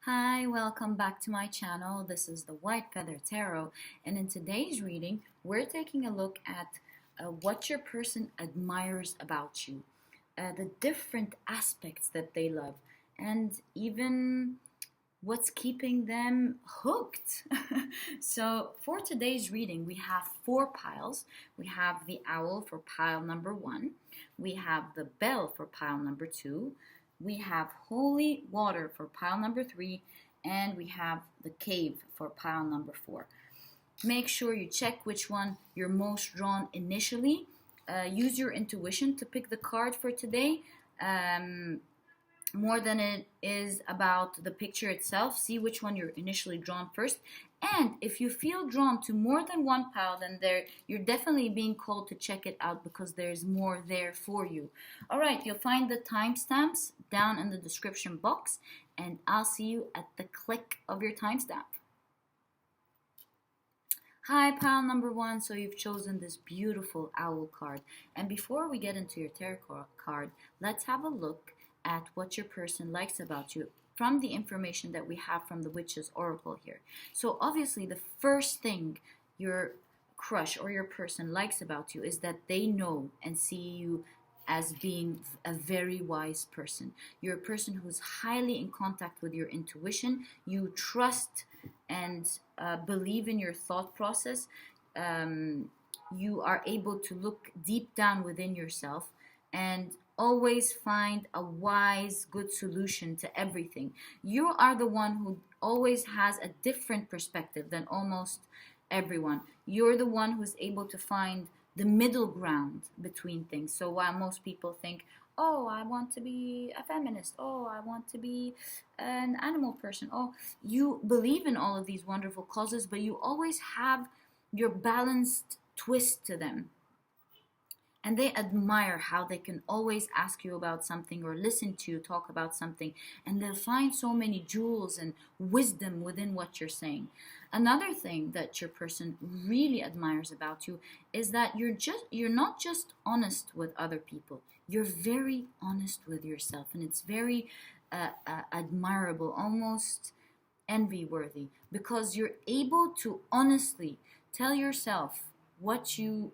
Hi, welcome back to my channel. This is the White Feather Tarot, and in today's reading, we're taking a look at what your person admires about you, the different aspects that they love, and even what's keeping them hooked. So, for today's reading, we have four piles. We have the owl for pile number one, we have the bell for pile number two, we have holy water for pile number three, and we have the cave for pile number four. Make sure you check which one you're most drawn initially. Use your intuition to pick the card for today. More than it is about the picture itself. See which one you're initially drawn first. And if you feel drawn to more than one pile, then you're definitely being called to check it out because there's more there for you. All right, you'll find the timestamps down in the description box, and I'll see you at the click of your timestamp. Hi, pile number one. So you've chosen this beautiful owl card. And before we get into your tarot card, let's have a look at what your person likes about you from the information that we have from the Witch's Oracle here. So obviously the first thing your crush or your person likes about you is that they know and see you as being a very wise person. You're a person who's highly in contact with your intuition. You trust and believe in your thought process. You are able to look deep down within yourself and always find a wise, good solution to everything. You are the one who always has a different perspective than almost everyone. You're the one who's able to find the middle ground between things. So while most people think, oh, I want to be a feminist, oh, I want to be an animal person, oh, you believe in all of these wonderful causes, but you always have your balanced twist to them. And they admire how they can always ask you about something or listen to you talk about something, and they'll find so many jewels and wisdom within what you're saying. Another thing that your person really admires about you is that you're not just honest with other people. You're very honest with yourself, and it's very admirable, almost envy worthy, because you're able to honestly tell yourself what you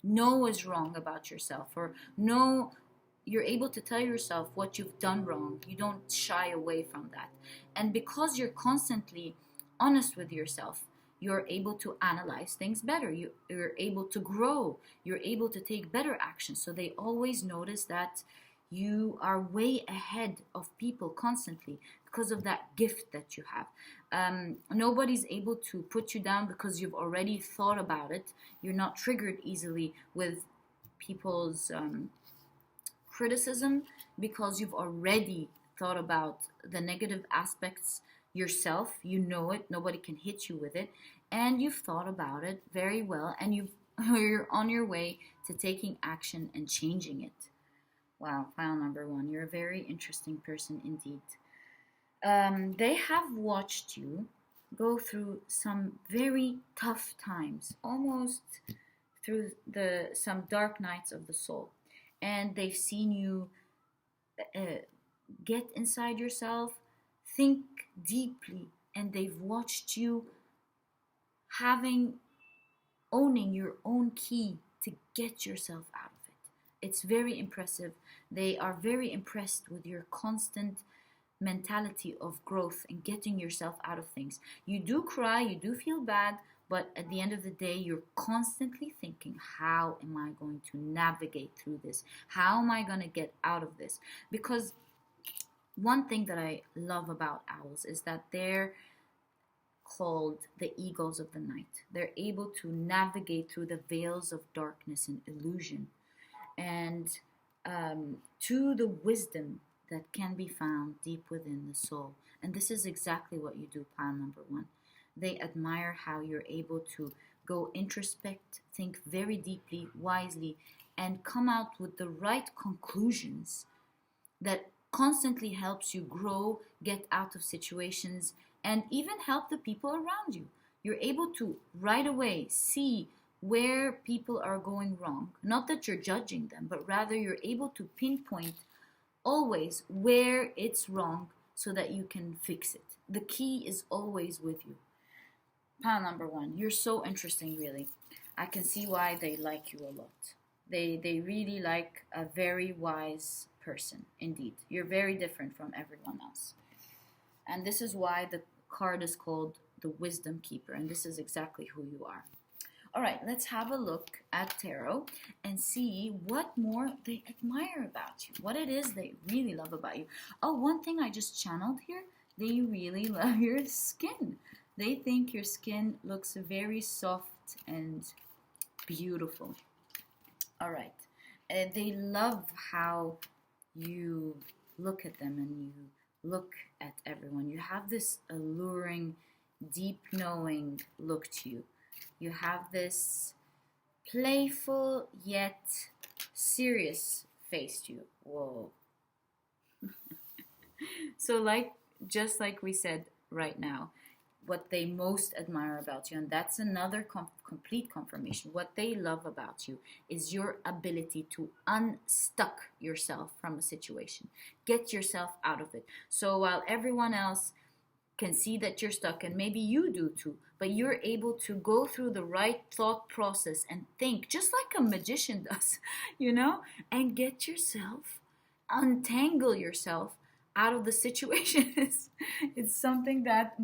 know is wrong about yourself, or you're able to tell yourself what you've done wrong. You don't shy away from that. And because you're constantly honest with yourself, you're able to analyze things better. You're able to grow. You're able to take better action. So they always notice that you are way ahead of people constantly because of that gift that you have. Nobody's able to put you down because you've already thought about it. You're not triggered easily with people's criticism because you've already thought about the negative aspects yourself. You know it. Nobody can hit you with it. And you've thought about it very well, and you're on your way to taking action and changing it. Wow, pile number one. You're a very interesting person indeed. They have watched you go through some very tough times, almost through some dark nights of the soul. And they've seen you get inside yourself, think deeply, and they've watched you owning your own key to get yourself out of it. It's very impressive. They are very impressed with your constant mentality of growth and getting yourself out of things. You do cry, you do feel bad, but at the end of the day, you're constantly thinking, how am I going to navigate through this? How am I going to get out of this? Because one thing that I love about owls is that they're called the eagles of the night. They're able to navigate through the veils of darkness and illusion, and to the wisdom that can be found deep within the soul. And this is exactly what you do, pile number one. They admire how you're able to go introspect, think very deeply, wisely, and come out with the right conclusions that constantly helps you grow, get out of situations, and even help the people around you. You're able to right away see where people are going wrong. Not that you're judging them, but rather you're able to pinpoint always where it's wrong so that you can fix it. The key is always with you. Pile number one, you're so interesting, really. I can see why they like you a lot. They really like a very wise person, indeed. You're very different from everyone else. And this is why the card is called the Wisdom Keeper, and this is exactly who you are. All right, let's have a look at tarot and see what more they admire about you, what it is they really love about you. Oh, one thing I just channeled here, they really love your skin. They think your skin looks very soft and beautiful. All right, they love how you look at them and you look at everyone. You have this alluring, deep knowing look to you. You have this playful yet serious face to you. Whoa. So just like we said right now, what they most admire about you, and that's another complete confirmation. What they love about you is your ability to unstuck yourself from a situation. Get yourself out of it. So while everyone else can see that you're stuck, and maybe you do too, but you're able to go through the right thought process and think just like a magician does, and get yourself, untangle yourself out of the situation. It's something that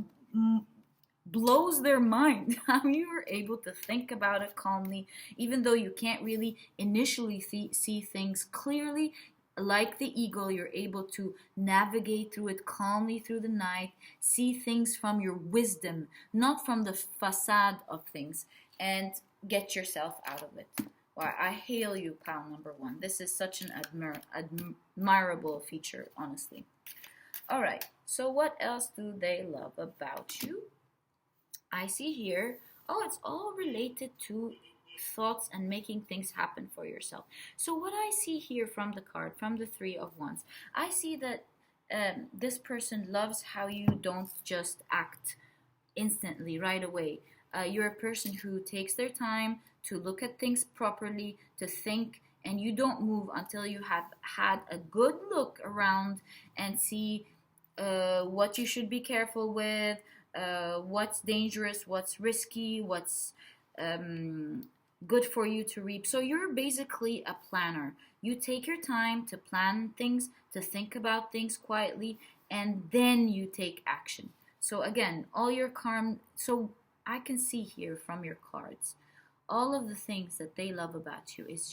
blows their mind, how you are able to think about it calmly, even though you can't really initially see things clearly. Like the eagle, you're able to navigate through it calmly through the night, see things from your wisdom, not from the facade of things, and get yourself out of it. Well, I hail you, pal number one. This is such an admirable feature, honestly. All right, so what else do they love about you? I see here, it's all related to thoughts and making things happen for yourself. So what I see here from the card, from the Three of Wands, I see that this person loves how you don't just act instantly, right away. You're a person who takes their time to look at things properly, to think, and you don't move until you have had a good look around and see what you should be careful with, what's dangerous, what's risky, what's good for you to reap. So you're basically a planner. You take your time to plan things, to think about things quietly, and then you take action. So again, all your so I can see here from your cards, all of the things that they love about you is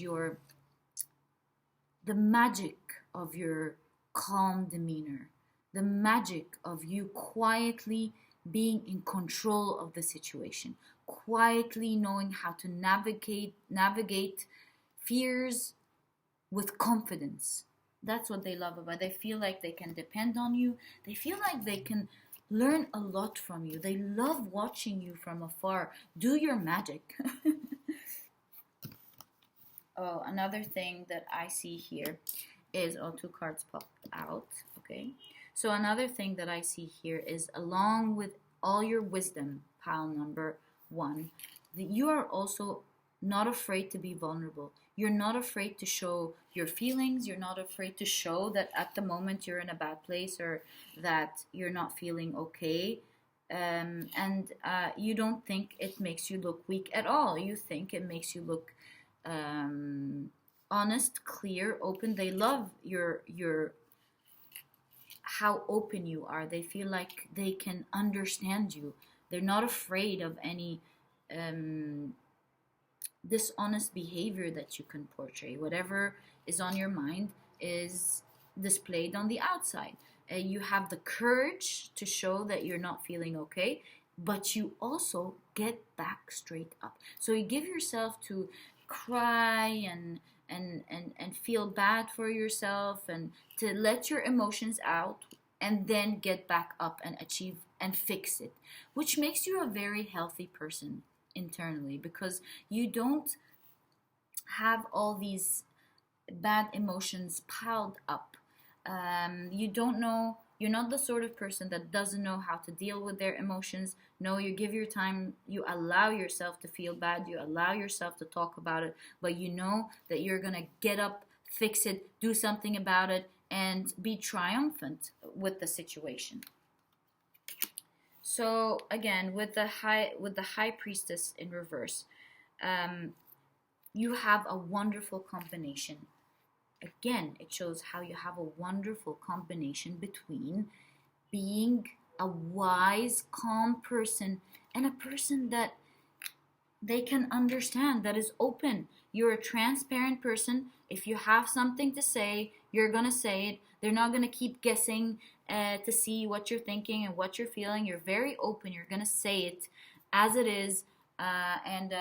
the magic of your calm demeanor, the magic of you quietly being in control of the situation, quietly knowing how to navigate fears with confidence. That's what they love about. They feel like they can depend on you. They feel like they can learn a lot from you. They love watching you from afar. Do your magic. Oh, another thing that I see here is, two cards popped out. Okay. So another thing that I see here is, along with all your wisdom, pile number one, that you are also not afraid to be vulnerable. You're not afraid to show your feelings. You're not afraid to show that at the moment you're in a bad place or that you're not feeling okay. And you don't think it makes you look weak at all. You think it makes you look honest, clear, open. They love your how open you are. They feel like they can understand you. They're not afraid of any dishonest behavior that you can portray. Whatever is on your mind is displayed on the outside. You have the courage to show that you're not feeling okay, but you also get back straight up. So you give yourself to cry and feel bad for yourself and to let your emotions out and then get back up and achieve and fix it, which makes you a very healthy person internally, because you don't have all these bad emotions piled up. You don't know, you're not the sort of person that doesn't know how to deal with their emotions. No, you give your time, you allow yourself to feel bad, you allow yourself to talk about it, but you know that you're gonna get up, fix it, do something about it, and be triumphant with the situation. So again, with the high priestess in reverse, you have a wonderful combination. Again, it shows how you have a wonderful combination between being a wise, calm person and a person that they can understand, that is open. You're a transparent person. If you have something to say, you're going to say it. They're not going to keep guessing to see what you're thinking and what you're feeling. You're very open. You're going to say it as it is. And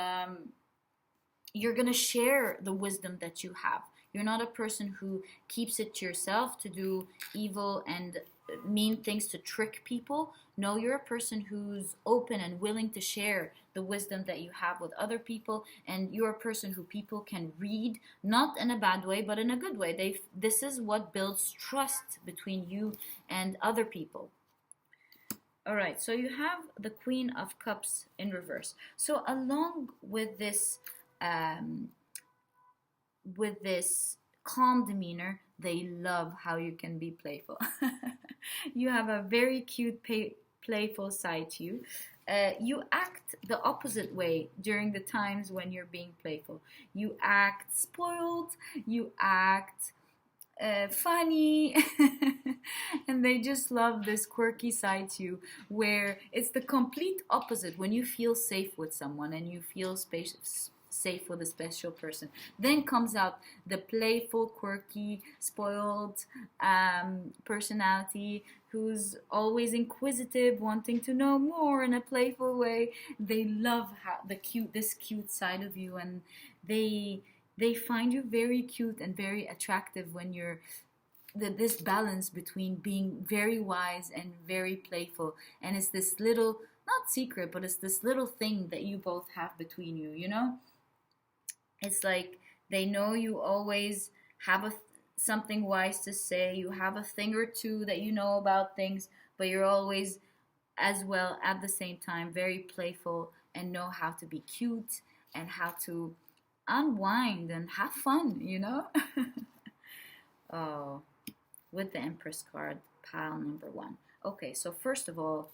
you're going to share the wisdom that you have. You're not a person who keeps it to yourself to do evil and mean things to trick people. No, you're a person who's open and willing to share the wisdom that you have with other people, and you're a person who people can read, not in a bad way, but in a good way. This is what builds trust between you and other people. All right, so you have the Queen of Cups in reverse. So along with this calm demeanor, they love how you can be playful. You have a very cute, playful side to you. You act the opposite way during the times when you're being playful. You act spoiled, you act funny, and they just love this quirky side to you, where it's the complete opposite. When you feel safe with someone and you feel safe with a special person, then comes out the playful, quirky, spoiled personality who's always inquisitive, wanting to know more in a playful way. They love this cute side of you, and they find you very cute and very attractive when you're this balance between being very wise and very playful. And it's this little, not secret, but it's this little thing that you both have between you, you know? It's like they know you always have something wise to say. You have a thing or two that you know about things, but you're always, as well, at the same time, very playful and know how to be cute and how to unwind and have fun, you know? Oh, with the Empress card, pile number 1. Okay, so first of all,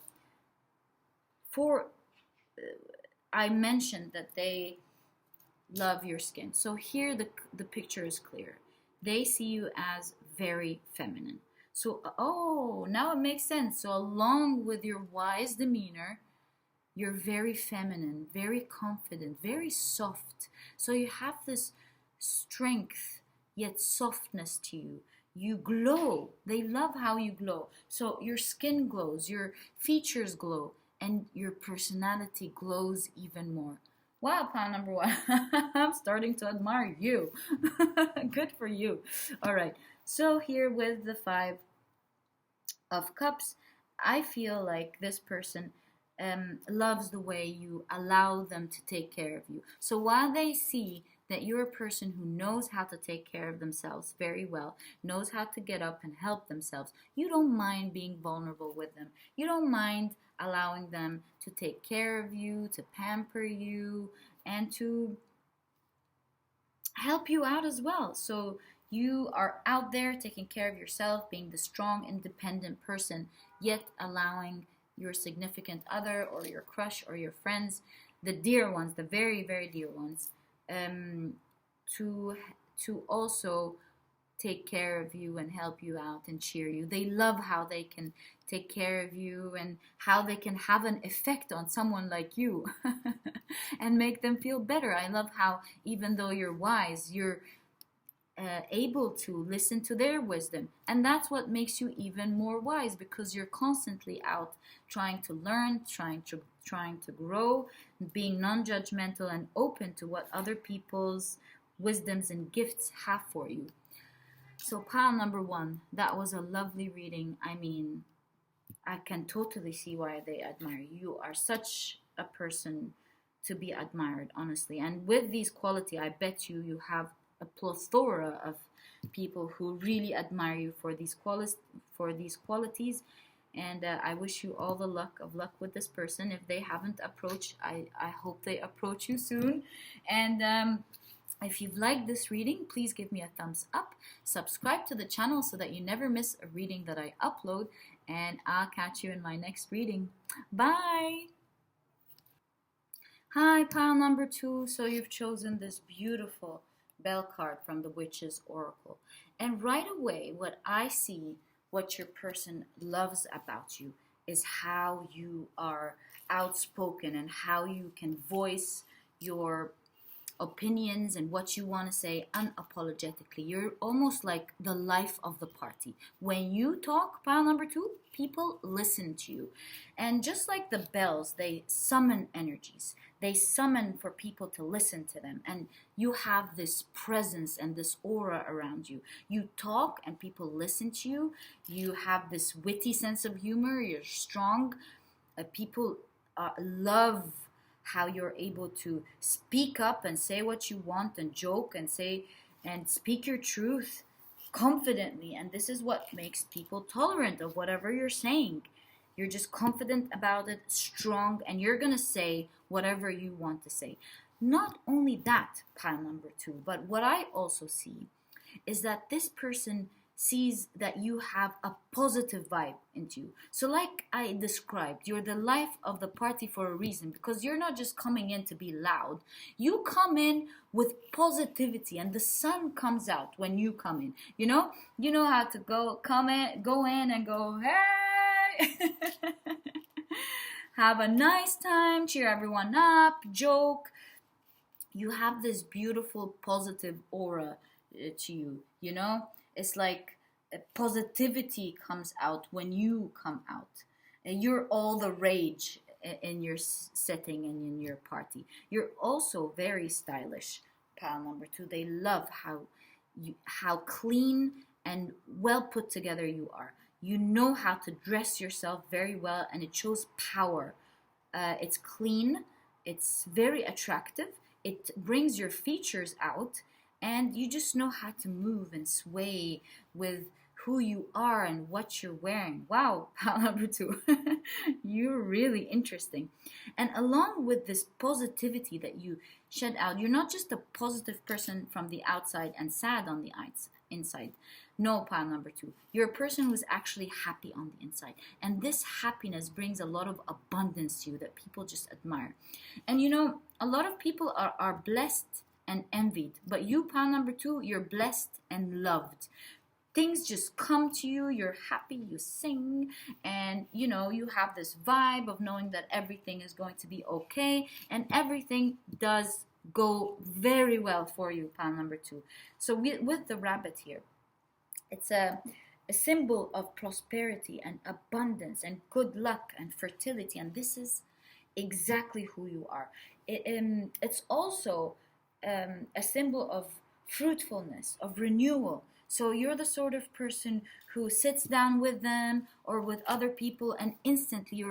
I mentioned that they love your skin. So here the picture is clear. They see you as very feminine. So, now it makes sense. So along with your wise demeanor, you're very feminine, very confident, very soft. So you have this strength, yet softness to you. You glow. They love how you glow. So your skin glows, your features glow, and your personality glows even more. Wow, pile number 1. I'm starting to admire you. Good for you. All right. So here with the 5 of Cups, I feel like this person loves the way you allow them to take care of you. So while they see that you're a person who knows how to take care of themselves very well, knows how to get up and help themselves, you don't mind being vulnerable with them. You don't mind allowing them to take care of you, to pamper you, and to help you out as well. So you are out there taking care of yourself, being the strong, independent person, yet allowing your significant other or your crush or your friends, the dear ones, the very, very dear ones, to also take care of you and help you out and cheer you. They love how they can take care of you and how they can have an effect on someone like you and make them feel better. I love how even though you're wise, you're able to listen to their wisdom. And that's what makes you even more wise, because you're constantly out trying to learn, trying to grow, being non-judgmental and open to what other people's wisdoms and gifts have for you. So pile number 1, that was a lovely reading. I mean, I can totally see why they admire you. You are such a person to be admired, honestly. And with these qualities, I bet you have a plethora of people who really admire you for these qualities. And I wish you all the luck with this person. If they haven't approached, I hope they approach you soon. And If you've liked this reading, please give me a thumbs up. Subscribe to the channel so that you never miss a reading that I upload. And I'll catch you in my next reading. Bye! Hi, pile number 2. So you've chosen this beautiful bell card from the Witch's Oracle. And right away, what I see, what your person loves about you, is how you are outspoken and how you can voice your opinions and what you want to say unapologetically. You're almost like the life of the party. When you talk, pile number 2, people listen to you. And just like the bells, they summon energies. They summon for people to listen to them. And you have this presence and this aura around you. You talk and people listen to you. You have this witty sense of humor. You're strong. People love how you're able to speak up and say what you want and joke and say and speak your truth confidently. And this is what makes people tolerant of whatever you're saying. You're just confident about it, strong, and you're going to say whatever you want to say. Not only that, pile number 2, but what I also see is that this person sees that you have a positive vibe into you. So like I described, you're the life of the party for a reason, because you're not just coming in to be loud. You come in with positivity, and the sun comes out when you come in. You know how to go in and go, hey, have a nice time, cheer everyone up, joke. You have this beautiful positive aura to you, It's like positivity comes out when you come out. And you're all the rage in your setting and in your party. You're also very stylish, pile number 2. They love how clean and well put together you are. You know how to dress yourself very well, and it shows power. It's clean. It's very attractive. It brings your features out, and you just know how to move and sway with who you are and what you're wearing. Wow, pile number 2, you're really interesting. And along with this positivity that you shed out, you're not just a positive person from the outside and sad on the inside. No, pile number 2, you're a person who's actually happy on the inside. And this happiness brings a lot of abundance to you that people just admire. And a lot of people are blessed and envied, but you, pile number 2, you're blessed and loved. Things just come to you, you're happy, you sing, and you have this vibe of knowing that everything is going to be okay, and everything does go very well for you, pile number 2. So with the rabbit here, it's a symbol of prosperity and abundance and good luck and fertility, and this is exactly who you are. It's also a symbol of fruitfulness, of renewal. So you're the sort of person who sits down with them or with other people, and instantly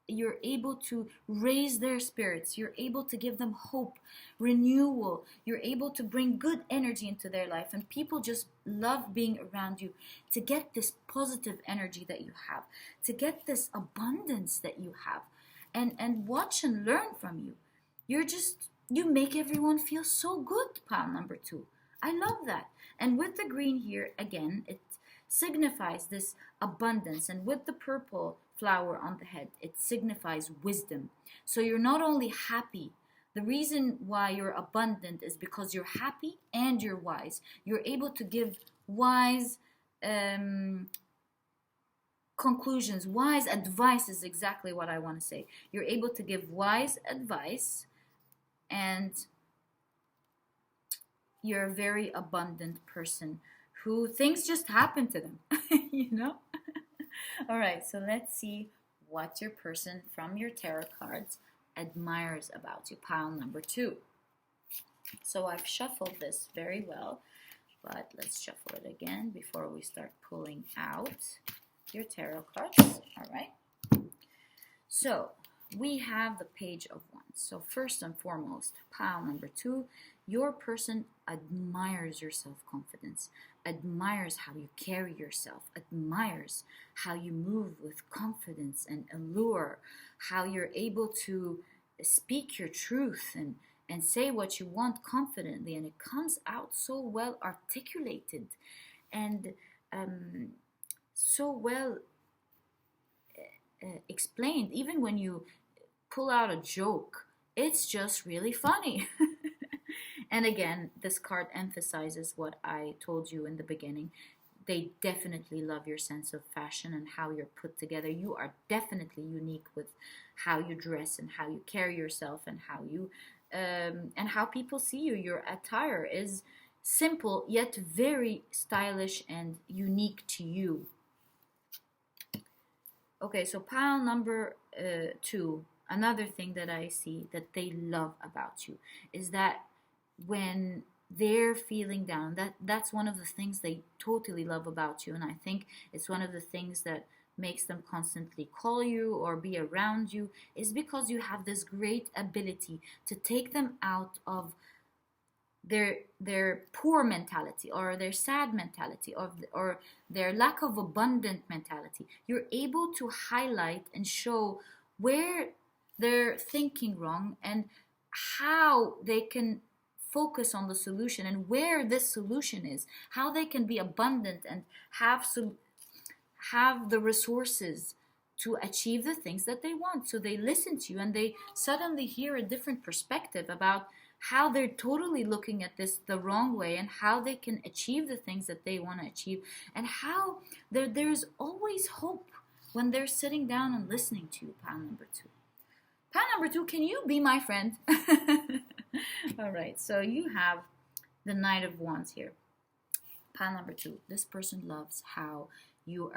you're able to raise their spirits. You're able to give them hope, renewal. You're able to bring good energy into their life, and people just love being around you to get this positive energy that you have, to get this abundance that you have, and watch and learn from you. You make everyone feel so good, pile number 2. I love that. And with the green here, again, it signifies this abundance. And with the purple flower on the head, it signifies wisdom. So you're not only happy. The reason why you're abundant is because you're happy and you're wise. You're able to give wise conclusions. Wise advice is exactly what I want to say. You're able to give wise advice, and you're a very abundant person who things just happen to them, All right, so let's see what your person from your tarot cards admires about you, pile number 2. So I've shuffled this very well, but let's shuffle it again before we start pulling out your tarot cards. All right. So we have the Page of Wands. So first and foremost, pile number 2, your person admires your self-confidence, admires how you carry yourself, admires how you move with confidence and allure, how you're able to speak your truth and and say what you want confidently, and it comes out so well articulated and so well explained. Even when you pull out a joke, it's just really funny. And again, this card emphasizes what I told you in the beginning. They definitely love your sense of fashion and how you're put together. You are definitely unique with how you dress and how you carry yourself and how people see you. Your attire is simple yet very stylish and unique to you. Okay, so pile number 2. Another thing that I see that they love about you is that when they're feeling down, that's one of the things they totally love about you. And I think it's one of the things that makes them constantly call you or be around you, is because you have this great ability to take them out of their poor mentality or their sad mentality or their lack of abundant mentality. You're able to highlight and show where they're thinking wrong and how they can focus on the solution, and where this solution is, how they can be abundant and have the resources to achieve the things that they want. So they listen to you and they suddenly hear a different perspective about how they're totally looking at this the wrong way, and how they can achieve the things that they want to achieve, and how there's always hope when they're sitting down and listening to you. Pile number 2. Pile number 2, can you be my friend? All right, so you have the Knight of Wands here. Pile number 2, this person loves how you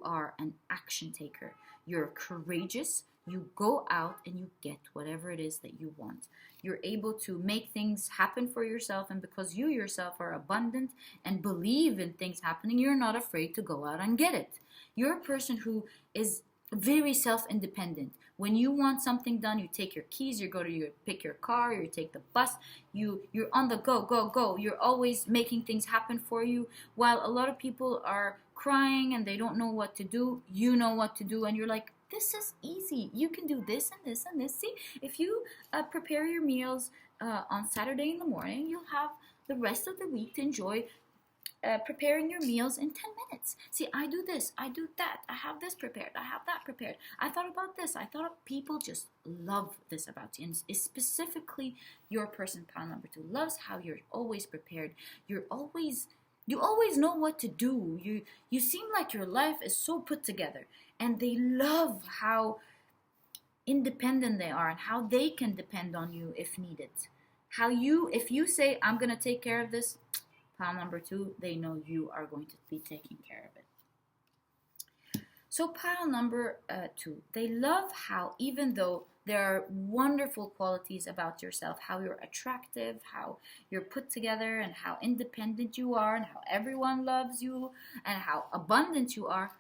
are an action taker. You're courageous. You go out and you get whatever it is that you want. You're able to make things happen for yourself, and because you yourself are abundant and believe in things happening, you're not afraid to go out and get it. You're a person who is very self-independent. When you want something done, you take your keys, pick your car, you take the bus, you're on the go. You're always making things happen for you. While a lot of people are crying and they don't know what to do, you know what to do, and you're like, this is easy. You can do this and this and this. See, if you prepare your meals on Saturday in the morning, you'll have the rest of the week to enjoy preparing your meals in 10 minutes. See, I do this, I do that, I have this prepared, I have that prepared, I thought about this, people just love this about you. And specifically your person, pile number 2, loves how you're always prepared. You always know what to do. You seem like your life is so put together, and they love how independent they are and how they can depend on you if needed. If you say, I'm gonna take care of this, pile number 2, they know you are going to be taking care of it. So pile number 2, they love how, even though there are wonderful qualities about yourself, how you're attractive, how you're put together, and how independent you are, and how everyone loves you, and how abundant you are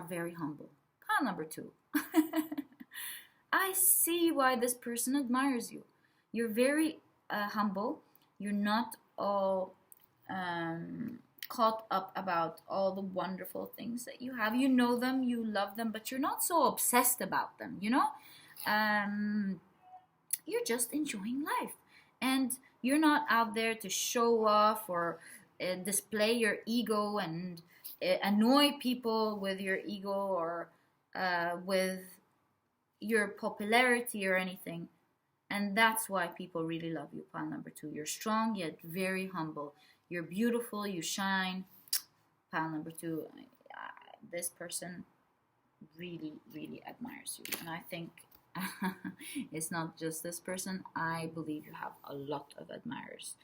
very humble. Pile number 2. I see why this person admires you. You're very humble. You're not all caught up about all the wonderful things that you have. You know them, you love them, but you're not so obsessed about them, you know? You're just enjoying life, and you're not out there to show off or display your ego and annoy people with your ego or with your popularity or anything. And that's why people really love you. Pile number 2, you're strong yet very humble. You're beautiful, you shine. Pile number 2, this person really, really admires you. And I think it's not just this person. I believe you have a lot of admirers.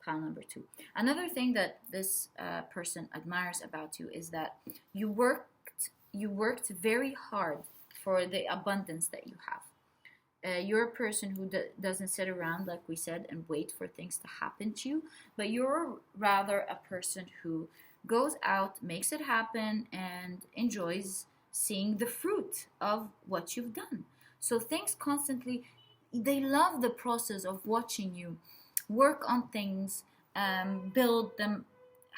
Pile number 2. Another thing that this person admires about you is that you worked very hard for the abundance that you have. You're a person who doesn't sit around, like we said, and wait for things to happen to you, but you're rather a person who goes out, makes it happen, and enjoys seeing the fruit of what you've done. So things constantly, they love the process of watching you work on things, build them,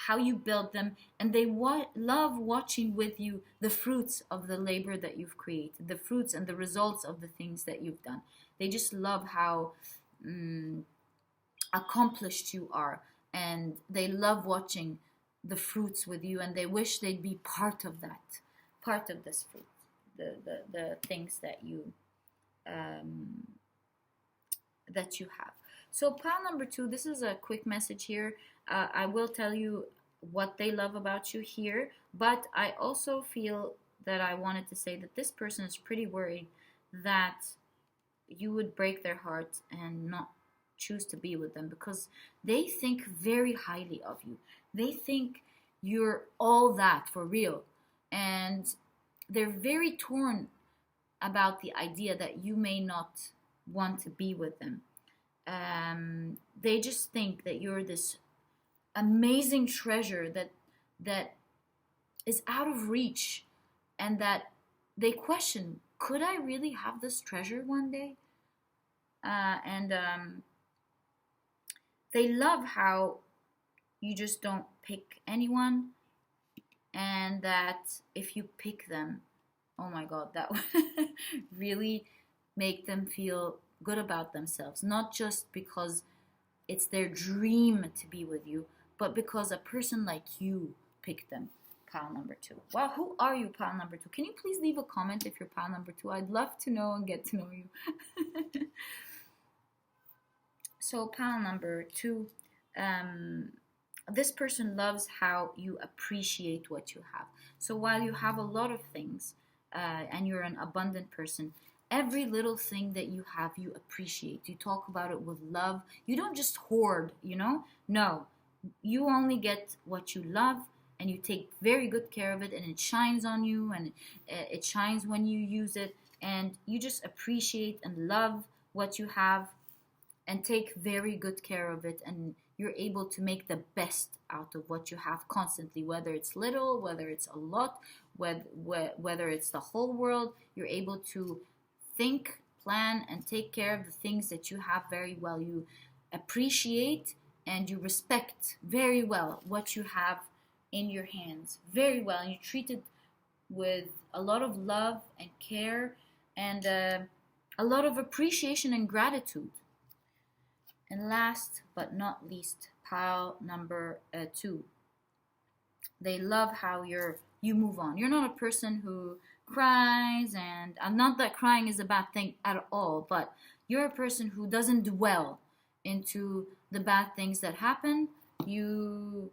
how you build them, and they love watching with you the fruits of the labor that you've created, the fruits and the results of the things that you've done. They just love how accomplished you are, and they love watching the fruits with you, and they wish they'd be part of that, part of this fruit, the things um, that you have. So pile number two, this is a quick message here. I will tell you what they love about you here, but I also feel that I wanted to say that this person is pretty worried that you would break their heart and not choose to be with them, because they think very highly of you. They think you're all that for real. And they're very torn about the idea that you may not want to be with them. They just think that you're this amazing treasure that is out of reach, and that they question, could I really have this treasure one day? And They love how you just don't pick anyone, and that if you pick them, oh my god, that would really make them feel good about themselves. Not just because it's their dream to be with you, but because a person like you picked them. Pile number two. Wow, who are you, pile number two? Can you please leave a comment if you're pile number two? I'd love to know and get to know you. So pile number two, this person loves how you appreciate what you have. So while you have a lot of things, and you're an abundant person, every little thing that you have, you appreciate. You talk about it with love. You don't just hoard, you know? No, you only get what you love, and you take very good care of it, and it shines on you, and it shines when you use it, and you just appreciate and love what you have and take very good care of it, and you're able to make the best out of what you have constantly, whether it's little, whether it's a lot, whether it's the whole world. You're able to think, plan, and take care of the things that you have very well. You appreciate and you respect very well what you have in your hands, very well, and you treat it with a lot of love and care, and a lot of appreciation and gratitude. And last but not least, pile number two, they love how you move on. You're not a person who cries, and not that crying is a bad thing at all, but you're a person who doesn't dwell into the bad things that happen. You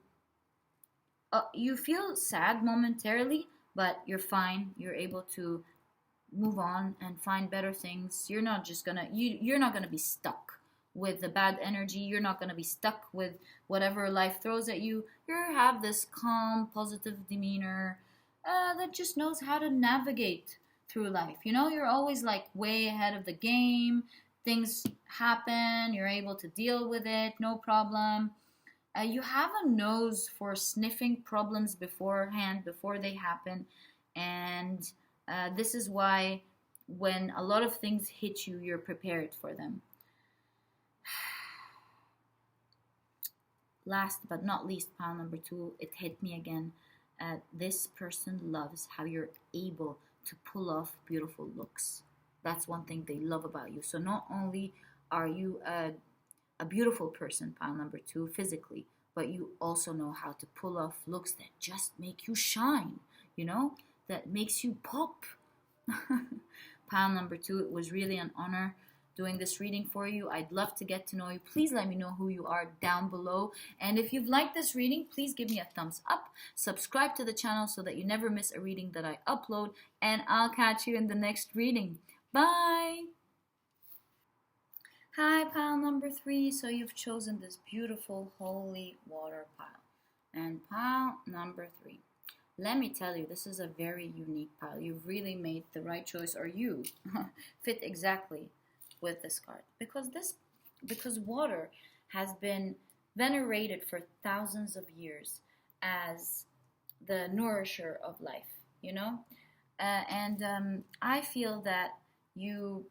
feel sad momentarily, but you're fine. You're able to move on and find better things. You're not gonna be stuck with the bad energy. You're not gonna be stuck with whatever life throws at you. You have this calm, positive demeanor that just knows how to navigate through life. You know, you're always like way ahead of the game. Things happen, you're able to deal with it, no problem. You have a nose for sniffing problems beforehand, before they happen. And this is why when a lot of things hit you, you're prepared for them. Last but not least, pile number two, it hit me again. This person loves how you're able to pull off beautiful looks. That's one thing they love about you. So not only are you a beautiful person, pile number two, physically, but you also know how to pull off looks that just make you shine, you know, that makes you pop. Pile number two, it was really an honor doing this reading for you. I'd love to get to know you. Please let me know who you are down below. And if you've liked this reading, please give me a thumbs up. Subscribe to the channel so that you never miss a reading that I upload. And I'll catch you in the next reading. Bye! Hi, pile number three. So you've chosen this beautiful holy water pile. And pile number three. Let me tell you, this is a very unique pile. You've really made the right choice, or you fit exactly with this card. Because water has been venerated for thousands of years as the nourisher of life, you know? I feel that you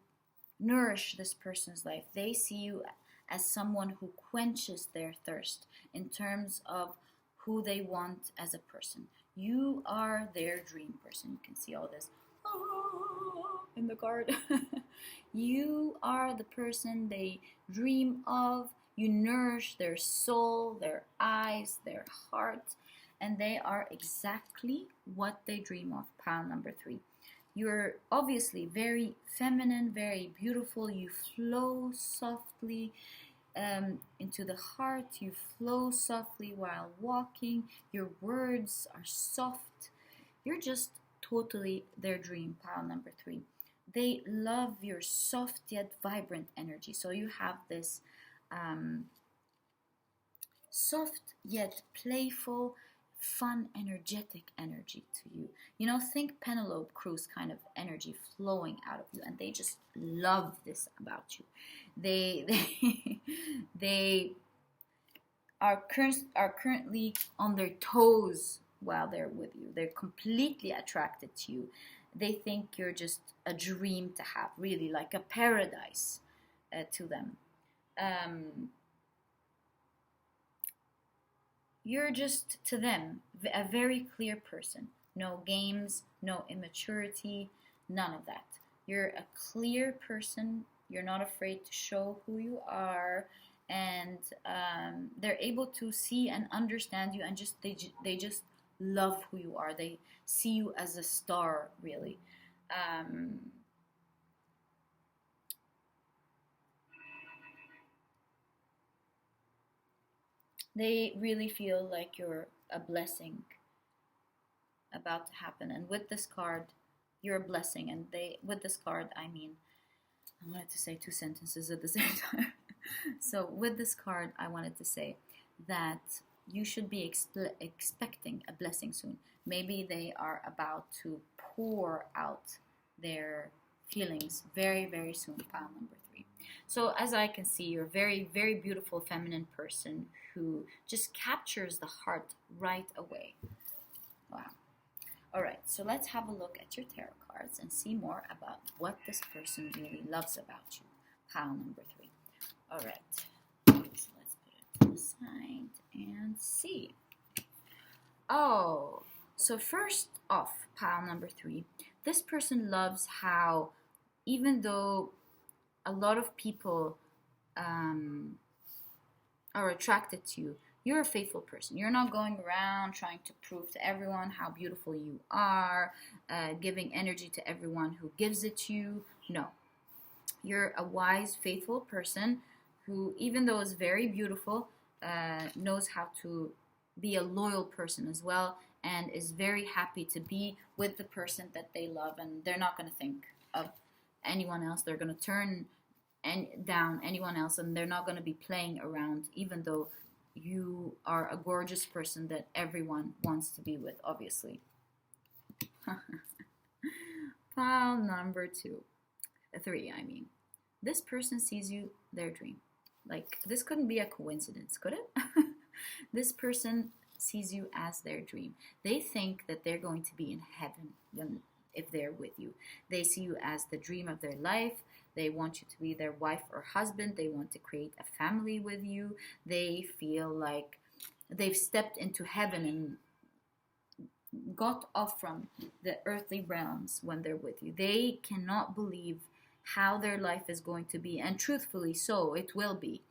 nourish this person's life. They see you as someone who quenches their thirst in terms of who they want as a person. You are their dream person. You can see all this in the card. You are the person they dream of. You nourish their soul, their eyes, their heart, and they are exactly what they dream of. Pile number 3. You're obviously very feminine, very beautiful. You flow softly into the heart. You flow softly while walking. Your words are soft. You're just totally their dream. Pile number 3. They love your soft yet vibrant energy. So you have this soft yet playful, fun, energetic energy to you. You know, think Penelope Cruz kind of energy flowing out of you, and they just love this about you. They are currently on their toes while they're with you. They're completely attracted to you. They think you're just a dream to have, really, like a paradise to them. You're just, to them, a very clear person. No games, no immaturity, none of that. You're a clear person. You're not afraid to show who you are, and they're able to see and understand you, and they just love who you are. They see you as a star, really. They really feel like you're a blessing about to happen. And with this card, you're a blessing. And with this card, I wanted to say 2 sentences at the same time. So with this card, I wanted to say that you should be expecting a blessing soon. Maybe they are about to pour out their feelings very, very soon. Pile number 3. So as I can see, you're a very, very beautiful feminine person who just captures the heart right away. Wow. All right, so let's have a look at your tarot cards and see more about what this person really loves about you. Pile number 3. All right, so let's put it to the side and see. Oh, so first off, pile number 3, this person loves how, even though a lot of people are attracted to you, you're a faithful person. You're not going around trying to prove to everyone how beautiful you are, giving energy to everyone who gives it to you. No. You're a wise, faithful person who, even though is very beautiful, knows how to be a loyal person as well, and is very happy to be with the person that they love, and they're not going to think of anyone else. They're going to turn down anyone else, and they're not going to be playing around, even though you are a gorgeous person that everyone wants to be with, obviously. Pile number 3, I mean. This person sees you their dream. Like, this couldn't be a coincidence, could it? This person sees you as their dream. They think that they're going to be in heaven if they're with you. They see you as the dream of their life. They want you to be their wife or husband. They want to create a family with you. They feel like they've stepped into heaven and got off from the earthly realms when they're with you. They cannot believe how their life is going to be. And truthfully so, it will be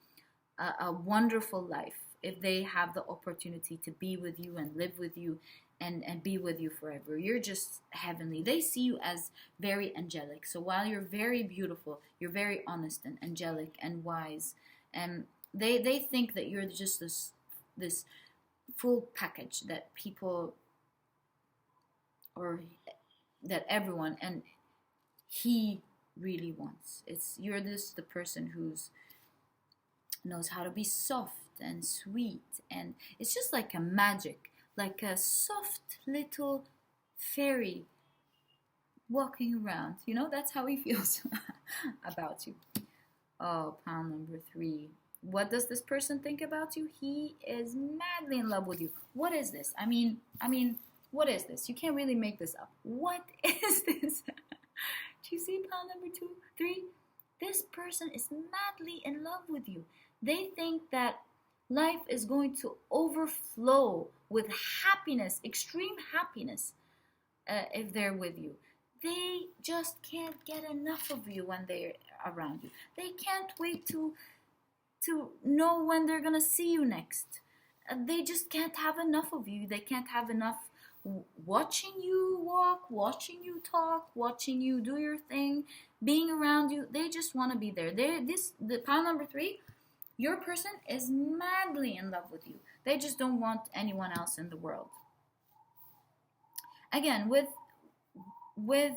a wonderful life if they have the opportunity to be with you and live with you and be with you forever. You're just heavenly. They see you as very angelic. So while you're very beautiful, you're very honest and angelic and wise. And they think that you're just this full package that people, or that everyone, and he really wants. You're the person who's knows how to be soft and sweet, and it's just like a magic, like a soft little fairy walking around. You know, that's how he feels about you. Oh, pile number 3. What does this person think about you? He is madly in love with you. What is this? I mean, what is this? You can't really make this up. What is this? Do you see pile number 2, 3? This person is madly in love with you. They think that life is going to overflow with happiness, extreme happiness, if they're with you. They just can't get enough of you when they're around you. They can't wait to to know when they're gonna see you next. They just can't have enough of you. They can't have enough watching you walk, watching you talk, watching you do your thing, being around you. They just want to be there. The pile number 3, your person is madly in love with you. They just don't want anyone else in the world. Again, with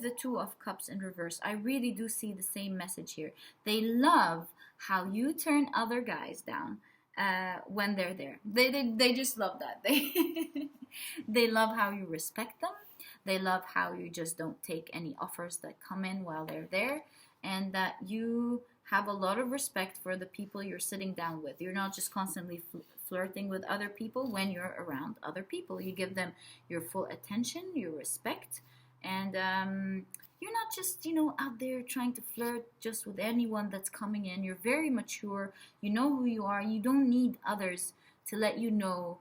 the 2 of Cups in reverse, I really do see the same message here. They love how you turn other guys down when they're there. They just love that. They love how you respect them. They love how you just don't take any offers that come in while they're there, and that you have a lot of respect for the people you're sitting down with. You're not just constantly flirting with other people when you're around other people. You give them your full attention, your respect, and you're not just, out there trying to flirt just with anyone that's coming in. You're very mature. You know who you are. You don't need others to let you know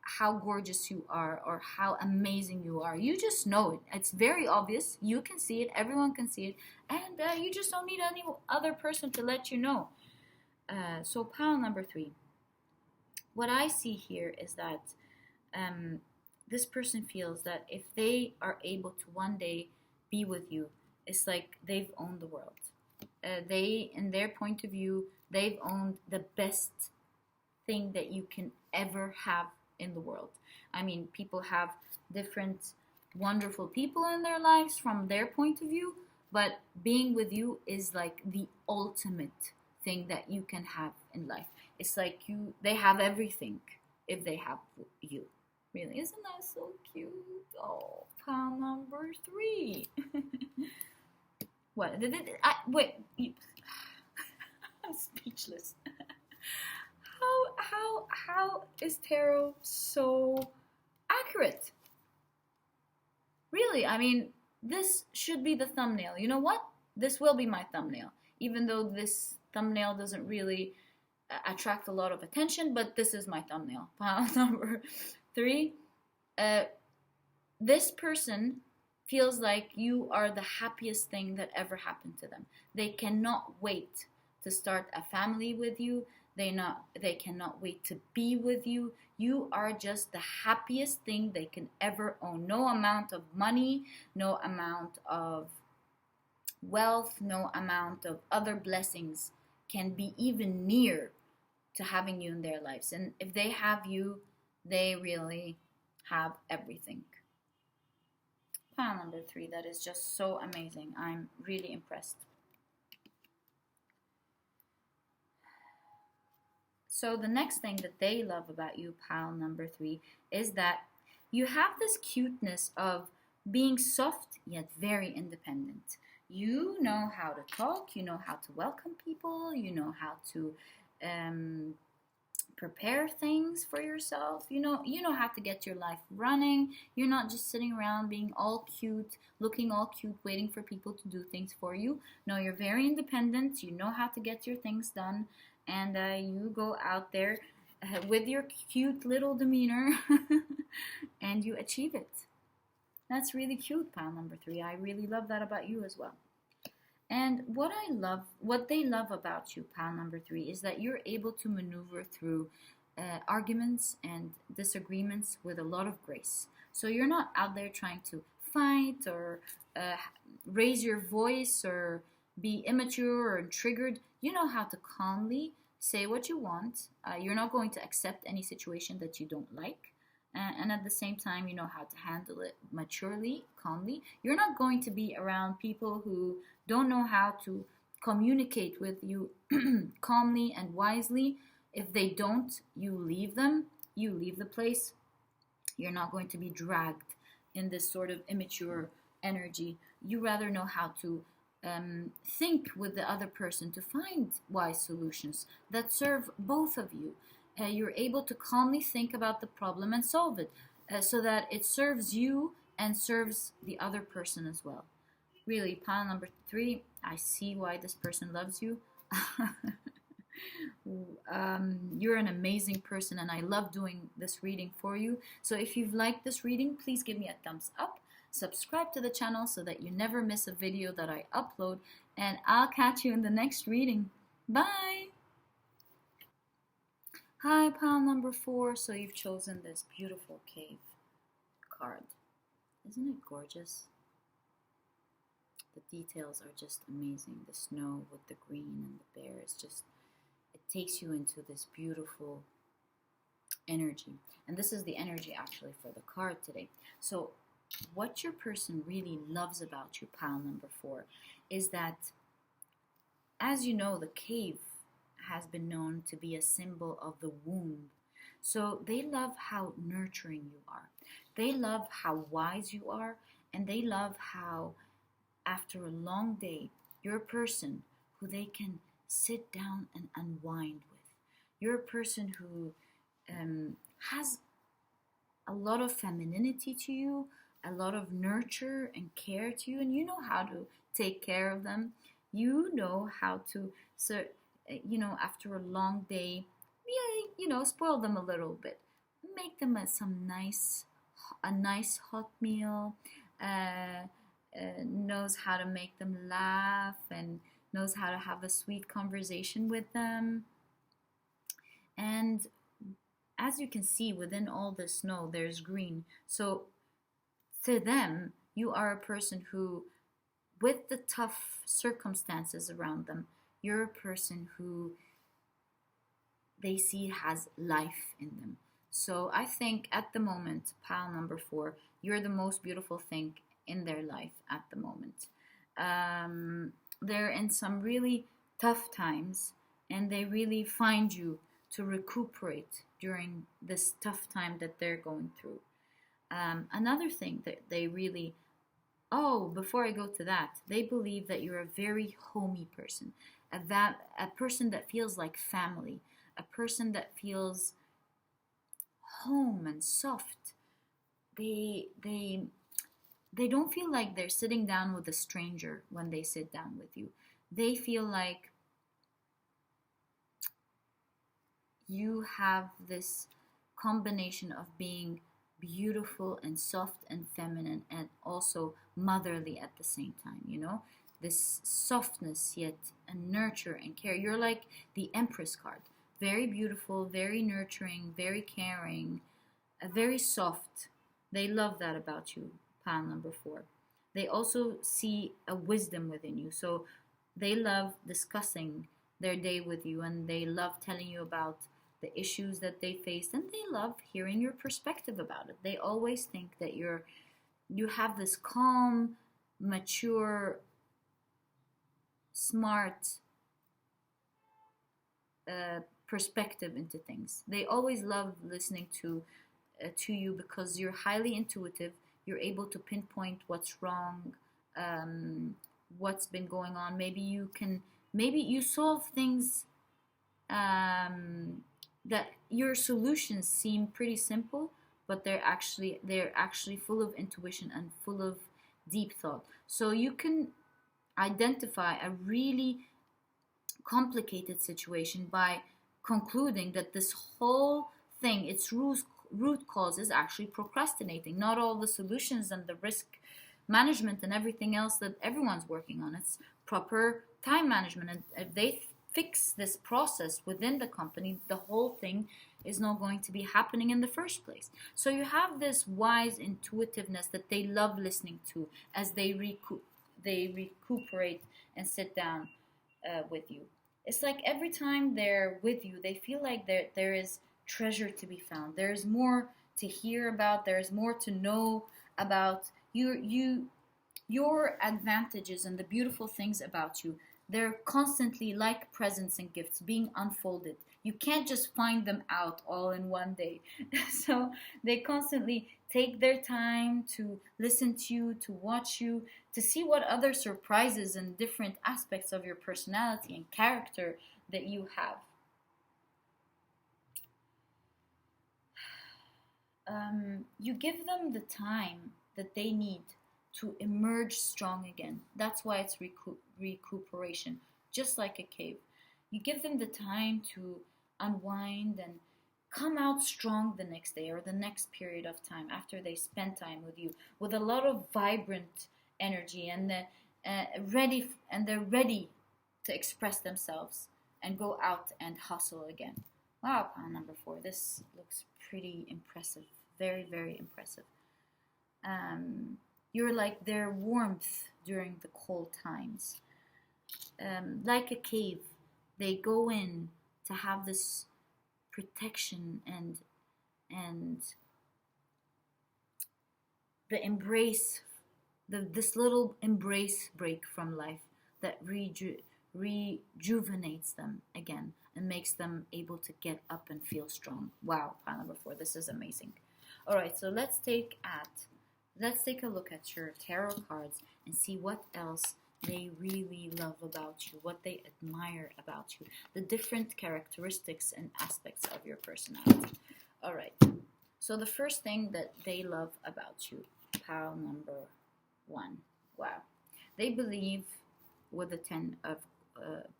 how gorgeous you are or how amazing you are. You just know it. It's very obvious. You can see it. Everyone can see it. And you just don't need any other person to let you know. So pile number 3. What I see here is that this person feels that if they are able to one day be with you, it's like they've owned the world. They, in their point of view, they've owned the best thing that you can ever have in the world. I mean, people have different wonderful people in their lives from their point of view, but being with you is like the ultimate thing that you can have in life. It's like they have everything if they have you. Really, isn't that so cute? Oh, pile number 3. What? Wait. I'm speechless. How is tarot so accurate? Really, I mean, this should be the thumbnail. You know what? This will be my thumbnail. Even though this thumbnail doesn't really attract a lot of attention, but this is my thumbnail. Pile number 3. This person feels like you are the happiest thing that ever happened to them. They cannot wait to start a family with you. They cannot wait to be with you. You are just the happiest thing they can ever own. No amount of money, no amount of wealth, no amount of other blessings can be even near to having you in their lives. And if they have you, they really have everything. Pile number 3, that is just so amazing. I'm really impressed. So the next thing that they love about you, pile number 3, is that you have this cuteness of being soft yet very independent. You know how to talk, you know how to welcome people, you know how to prepare things for yourself. You know how to get your life running. You're not just sitting around being all cute, looking all cute, waiting for people to do things for you. No, you're very independent. You know how to get your things done, and you go out there with your cute little demeanor and you achieve it. That's really cute, pile number 3. I really love that about you as well. And what they love about you, pile number 3, is that you're able to maneuver through arguments and disagreements with a lot of grace. So you're not out there trying to fight or raise your voice or be immature or triggered. You know how to calmly say what you want. You're not going to accept any situation that you don't like. And at the same time, you know how to handle it maturely, calmly. You're not going to be around people who don't know how to communicate with you calmly and wisely. If they don't, you leave them. You leave the place. You're not going to be dragged in this sort of immature energy. You rather know how to think with the other person to find wise solutions that serve both of you. You're able to calmly think about the problem and solve it so that it serves you and serves the other person as well. Really, pile number 3, I see why this person loves you. You're an amazing person, and I love doing this reading for you. So if you've liked this reading, please give me a thumbs up. Subscribe to the channel so that you never miss a video that I upload, and I'll catch you in the next reading. Bye! Hi, pile number 4. So you've chosen this beautiful cave card. Isn't it gorgeous? The details are just amazing. The snow with the green and the bear is just, it takes you into this beautiful energy. And this is the energy actually for the card today. So what your person really loves about you, pile number 4, is that, as you know, the cave has been known to be a symbol of the womb. So they love how nurturing you are. They love how wise you are. And they love how, after a long day, you're a person who they can sit down and unwind with. You're a person who has a lot of femininity to you, a lot of nurture and care to you, and you know how to take care of them. You know how to, so, after a long day, spoil them a little bit. Make them a nice hot meal. Knows how to make them laugh and knows how to have a sweet conversation with them. And as you can see, within all the snow, there's green. So to them, you are a person who, with the tough circumstances around them, you're a person who they see has life in them. So I think at the moment, pile number 4, you're the most beautiful thing in their life at the moment. They're in some really tough times, and they really find you to recuperate during this tough time that they're going through. Another thing that they really, before I go to that, they believe that you're a very homey person, a person that feels like family, a person that feels home and soft. They don't feel like they're sitting down with a stranger when they sit down with you. They feel like you have this combination of being beautiful and soft and feminine and also motherly at the same time, this softness yet a nurture and care. You're like the Empress card. Very beautiful, very nurturing, very caring, very soft. They love that about you, pile number 4. They also see a wisdom within you. So they love discussing their day with you, and they love telling you about the issues that they faced, and they love hearing your perspective about it. They always think that you have this calm, mature, smart perspective into things. They always love listening to you because you're highly intuitive. You're able to pinpoint what's wrong, what's been going on. Maybe you solve things that your solutions seem pretty simple, but they're actually full of intuition and full of deep thought. So you can identify a really complicated situation by concluding that this whole thing, its root cause is actually procrastinating, not all the solutions and the risk management and everything else that everyone's working on. It's proper time management, and if they fix this process within the company, the whole thing is not going to be happening in the first place. So you have this wise intuitiveness that they love listening to as they recuperate and sit down with you. It's like every time they're with you, they feel like there is treasure to be found. There's more to hear about. There's more to know about your advantages and the beautiful things about you. They're constantly like presents and gifts being unfolded. You can't just find them out all in one day. So they constantly take their time to listen to you, to watch you, to see what other surprises and different aspects of your personality and character that you have. You give them the time that they need to emerge strong again. That's why it's recuperation, just like a cave. You give them the time to unwind and come out strong the next day or the next period of time after they spend time with you with a lot of vibrant energy, and they're ready to express themselves and go out and hustle again. Wow, pile number 4. This looks pretty impressive. Very, very impressive. You're like their warmth during the cold times. Like a cave, they go in to have this protection and the embrace, this little embrace break from life that rejuvenates them again and makes them able to get up and feel strong. Wow, pile number 4, this is amazing. All right, so let's take a look at your tarot cards and see what else they really love about you, what they admire about you, the different characteristics and aspects of your personality. All right, so the first thing that they love about you, pile number 1. Wow. They believe, with the 10 of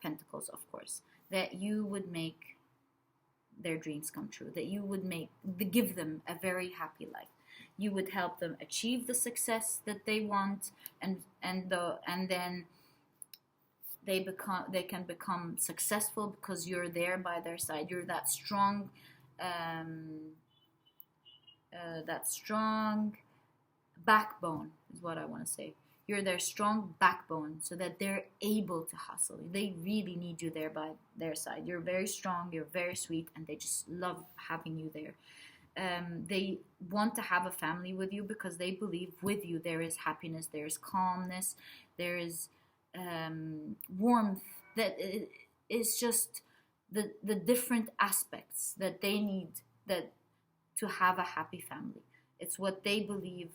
Pentacles, of course, that you would make their dreams come true, that you would give them a very happy life. You would help them achieve the success that they want, and then they can become successful because you're there by their side. You're that strong backbone is what I want to say. You're their strong backbone so that they're able to hustle. They really need you there by their side. You're very strong, you're very sweet, and they just love having you there. They want to have a family with you because they believe with you there is happiness, there is calmness, there is warmth. That is just the different aspects that they need that to have a happy family. It's what they believe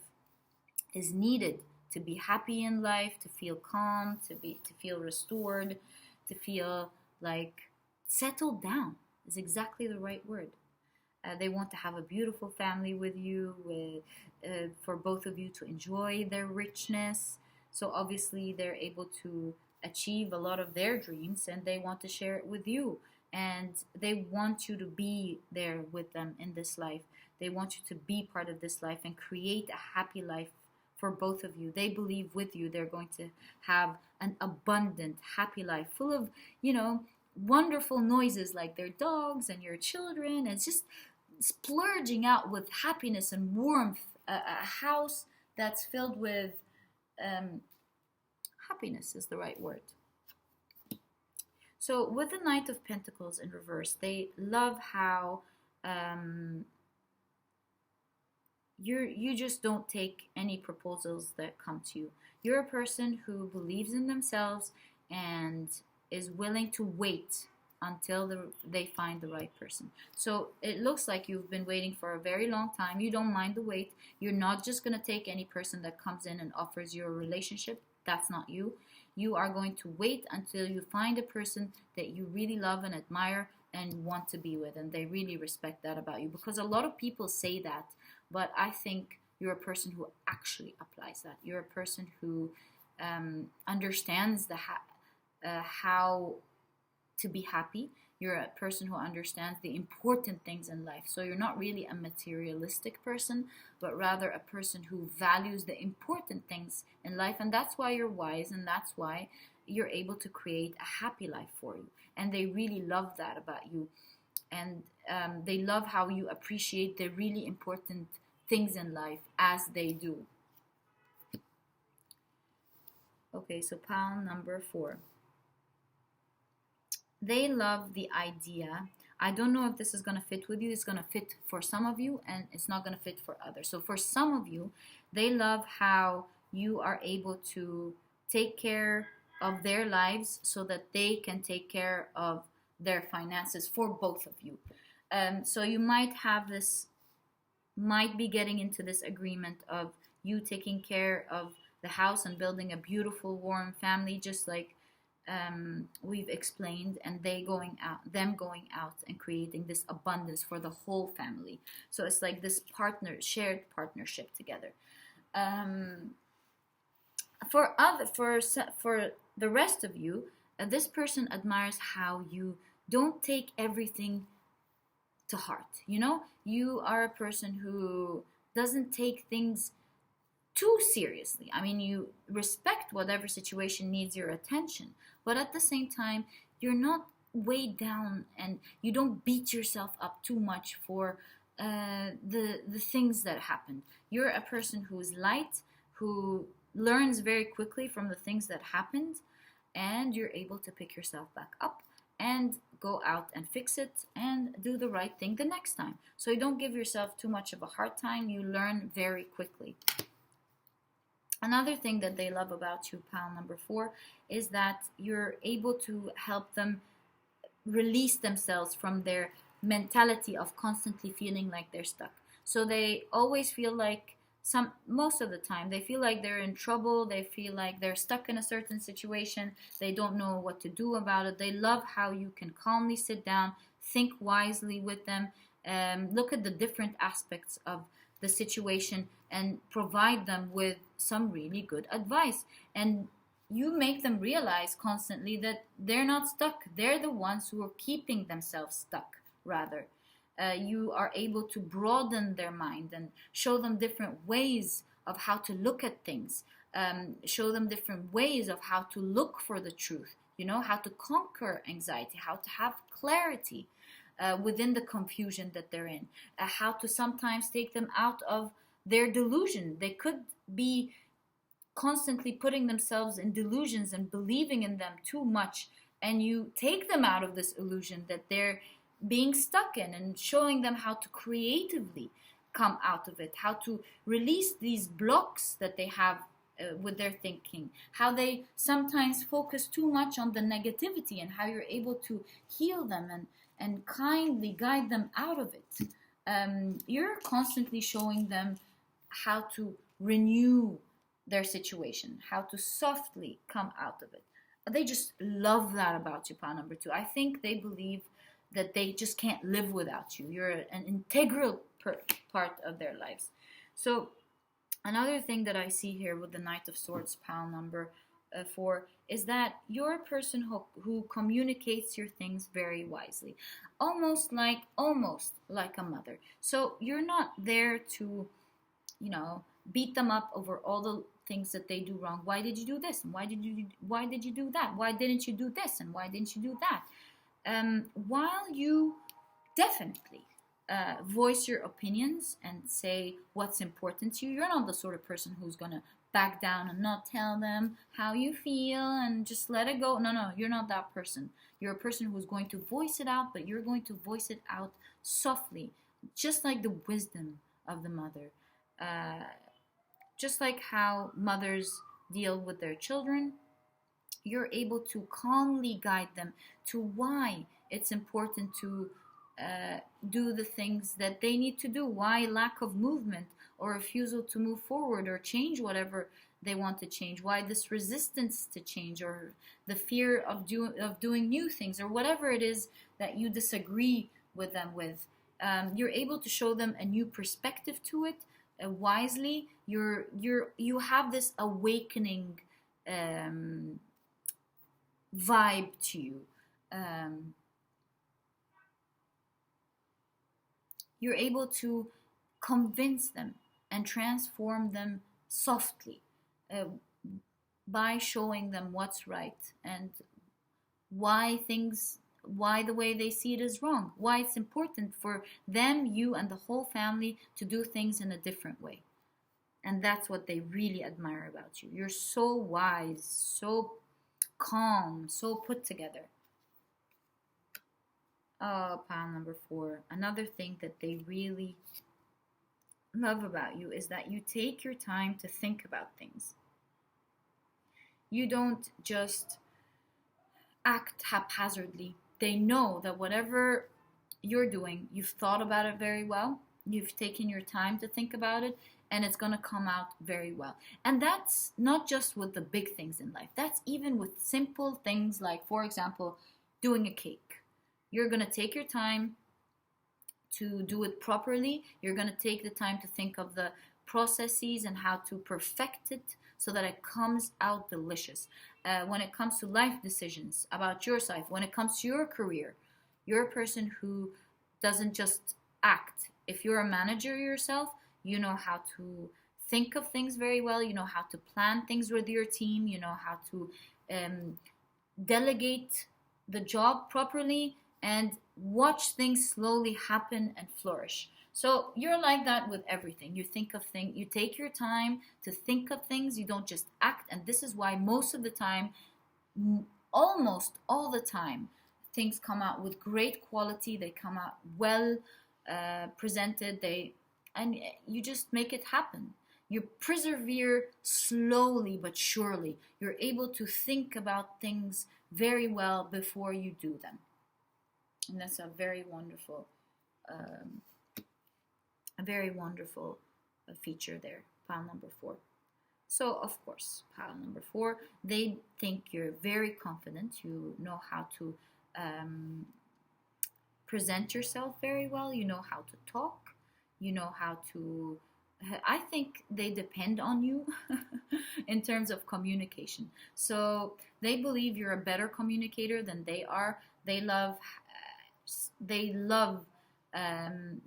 is needed to be happy in life, to feel calm, to feel restored, to feel like settled down is exactly the right word. They want to have a beautiful family with you, for both of you to enjoy their richness. So obviously they're able to achieve a lot of their dreams and they want to share it with you. And they want you to be there with them in this life. They want you to be part of this life and create a happy life for both of you. They believe with you they're going to have an abundant, happy life full of, wonderful noises like their dogs and your children. It's just splurging out with happiness and warmth. A house that's filled with happiness is the right word. So with the Knight of Pentacles in reverse, they love how you just don't take any proposals that come to you. You're a person who believes in themselves and is willing to wait until they find the right person. So it looks like you've been waiting for a very long time. You don't mind the wait. You're not just going to take any person that comes in and offers you a relationship. That's not you. You are going to wait until you find a person that you really love and admire and want to be with, and they really respect that about you, because a lot of people say that, but I think you're a person who actually applies that. You're a person who understands how to be happy. You're a person who understands the important things in life. So you're not really a materialistic person, but rather a person who values the important things in life. And that's why you're wise, and that's why you're able to create a happy life for you. And they really love that about you. And they love how you appreciate the really important things in life as they do. Okay, so pile number 4. They love the idea. I don't know if this is going to fit with you. It's going to fit for some of you and it's not going to fit for others. So for some of you, they love how you are able to take care of their lives so that they can take care of their finances for both of you. So you might be getting into this agreement of you taking care of the house and building a beautiful, warm family, just like we've explained, and them going out and creating this abundance for the whole family. So it's like this shared partnership together. For the rest of you, this person admires how you don't take everything to heart. You are a person who doesn't take things too seriously. I mean, you respect whatever situation needs your attention, but at the same time, you're not weighed down, and you don't beat yourself up too much for the things that happened. You're a person who is light, who learns very quickly from the things that happened, and you're able to pick yourself back up and go out and fix it and do the right thing the next time. So you don't give yourself too much of a hard time. You learn very quickly. Another thing that they love about you, pal number 4, is that you're able to help them release themselves from their mentality of constantly feeling like they're stuck. So they always feel like, most of the time they feel like they're in trouble, they feel like they're stuck in a certain situation, they don't know what to do about it. They love how you can calmly sit down, think wisely with them, look at the different aspects of the situation and provide them with some really good advice. And you make them realize constantly that they're not stuck. They're the ones who are keeping themselves stuck, rather. You are able to broaden their mind and show them different ways of how to look at things, show them different ways of how to look for the truth, how to conquer anxiety, how to have clarity within the confusion that they're in, how to sometimes take them out of their delusion. They could be constantly putting themselves in delusions and believing in them too much, and you take them out of this illusion that they're being stuck in, and showing them how to creatively come out of it, how to release these blocks that they have with their thinking, how they sometimes focus too much on the negativity, and how you're able to heal them and kindly guide them out of it. You're constantly showing them how to renew their situation, how to softly come out of it. They just love that about you, pal number 2. I think they believe that they just can't live without you. You're an integral part of their lives. So another thing that I see here with the Knight of Swords, pal number 4, is that you're a person who communicates your things very wisely, almost like a mother. So you're not there to, beat them up over all the things that they do wrong. Why did you do this? And why did you do that? Why didn't you do this? And why didn't you do that? While you definitely voice your opinions and say what's important to you, you're not the sort of person who's going to back down and not tell them how you feel and just let it go. No, you're not that person. You're a person who's going to voice it out, but you're going to voice it out softly, just like the wisdom of the mother. Just like how mothers deal with their children, you're able to calmly guide them to why it's important to do the things that they need to do, why lack of movement or refusal to move forward or change whatever they want to change, why this resistance to change or the fear of doing new things or whatever it is that you disagree with them with. You're able to show them a new perspective to it wisely. You have this awakening vibe to you. You're able to convince them and transform them softly by showing them what's right and why the way they see it is wrong, why it's important for them, you, and the whole family to do things in a different way. And that's what they really admire about you. You're so wise, so calm, so put together. Oh, pile number 4. Another thing that they really love about you is that you take your time to think about things. You don't just act haphazardly. They know that whatever you're doing, you've thought about it very well. You've taken your time to think about it, and it's going to come out very well. And that's not just with the big things in life. That's even with simple things like, for example, doing a cake. You're going to take your time to do it properly. You're going to take the time to think of the processes and how to perfect it so that it comes out delicious. When it comes to life decisions about your life, when it comes to your career, you're a person who doesn't just act. If you're a manager yourself, you know how to think of things very well. You know how to plan things with your team. You know how to delegate the job properly and watch things slowly happen and flourish. So you're like that with everything. You think of things, you take your time to think of things, you don't just act. And this is why most of the time, almost all the time, things come out with great quality. They come out well presented. And you just make it happen. You persevere slowly but surely. You're able to think about things very well before you do them. And that's um, a very wonderful feature there. Pile number 4. So, of course, pile number 4, they think you're very confident. You know how to present yourself very well. You know how to talk. You know how to. I think they depend on you in terms of communication. So they believe you're a better communicator than they are. They love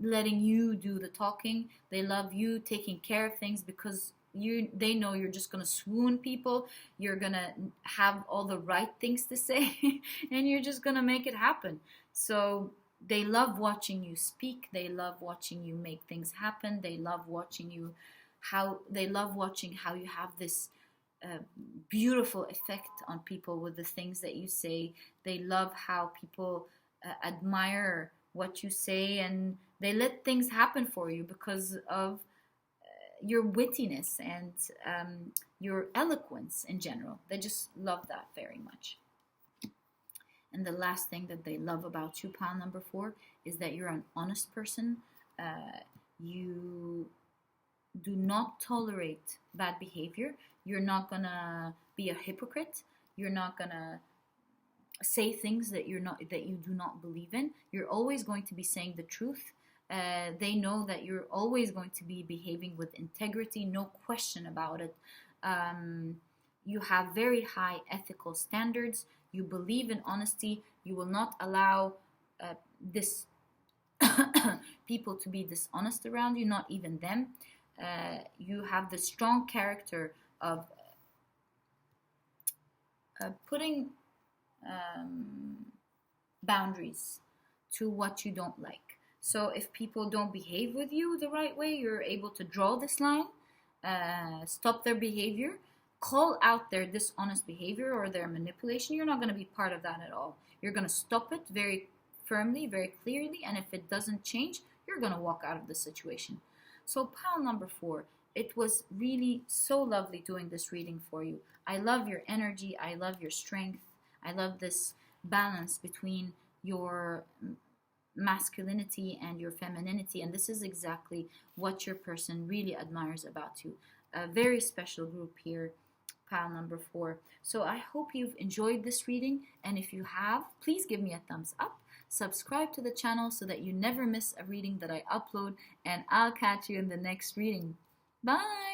letting you do the talking. They love you taking care of things because they know you're just gonna swoon people. You're gonna have all the right things to say, and you're just gonna make it happen. So they love watching you speak. They love watching you make things happen. They love watching how you have this beautiful effect on people with the things that you say. They love how people admire what you say, and they let things happen for you because of your wittiness and your eloquence in general. They just love that very much. And the last thing that they love about you, pile number 4, is that you're an honest person. You do not tolerate bad behavior. You're not gonna be a hypocrite. You're not gonna say things that you do not believe in. You're always going to be saying the truth. They know that you're always going to be behaving with integrity, no question about it. You have very high ethical standards. You believe in honesty. You will not allow this people to be dishonest around you, not even them. You have the strong character of putting boundaries to what you don't like. So if people don't behave with you the right way, you're able to draw this line, stop their behavior, call out their dishonest behavior or their manipulation. You're not going to be part of that at all. You're going to stop it very firmly, very clearly, and if it doesn't change, you're going to walk out of the situation. So pile number 4, it was really so lovely doing this reading for you. I love your energy. I love your strength. I love this balance between your masculinity and your femininity, and this is exactly what your person really admires about you. A very special group here, pile number 4. So I hope you've enjoyed this reading, and if you have, please give me a thumbs up, subscribe to the channel so that you never miss a reading that I upload, and I'll catch you in the next reading. Bye!